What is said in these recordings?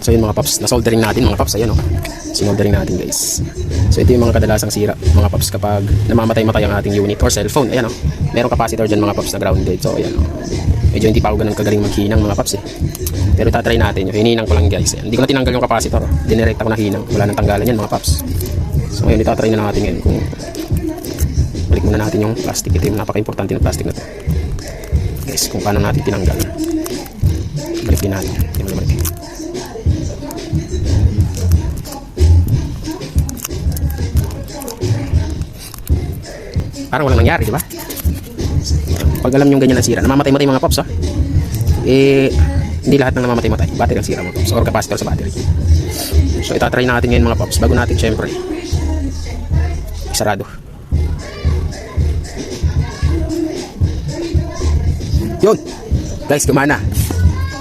So yun mga paps, na-soldering natin mga paps. Ayan o, sinoldering natin guys. So ito yung mga kadalasang sira mga paps kapag namamatay-matay ang ating unit or cellphone. Ayan o, merong capacitor dyan mga paps na grounded. So ayan o, medyo hindi pa ako ganun kagaling maghinang mga paps eh. Pero tatry natin yung hininang ko lang guys. Ayan. Hindi ko na tinanggal yung capacitor. Dinirekta ko na hinang. Wala nang tanggalan yan mga paps. So ngayon itatry na natin ngayon kung balik muna natin yung plastic. Ito yung napaka-importante ng plastic na to guys, kung paano natin tinanggal. Balik din natin. Parang walang nangyari, di ba? Pag alam yung ganyan na sira, namamatay-matay mga pops ha. Eh, hindi lahat ng namamatay-matay. Battery ang sira mga pops or capacitor sa battery. So itatry natin ngayon mga pops. Bago natin syempre isarado. Yun! Guys, gumana.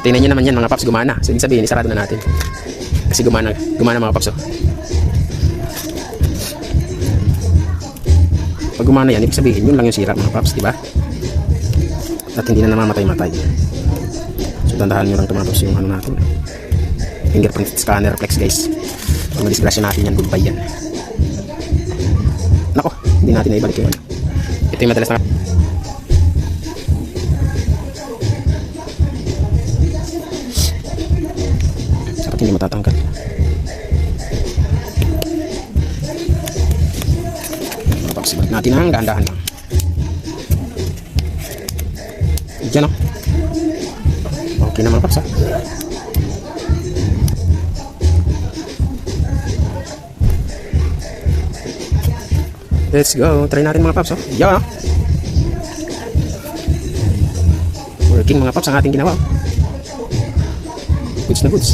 Tingnan nyo naman yan mga pops, gumana. So ibig sabihin, isarado na natin. Kasi gumana mga pops oh. Pag gumana yan, ibig sabihin, yun lang yung sira mga paps, diba? At hindi na namamatay-matay. So tandahan nyo lang tumatos yung ano natin, fingerprint scanner flex guys. Pag madisgrasya natin yan, goodbye yan. Nako, hindi natin na ibalik yung ano. Ito yung madalas na dapat hindi matatanggal. Balik natin ang dahan-dahan lang. Diyan o. Okay naman paps ha. Let's go. Try natin mga paps o. Yan o. Working mga paps ang ating ginawa. Goods na goods.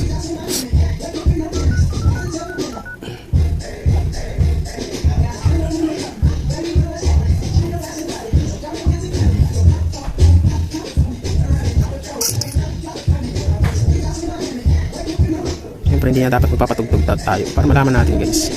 Siyempre hindi na dapat magpapatugtog tayo para malaman natin guys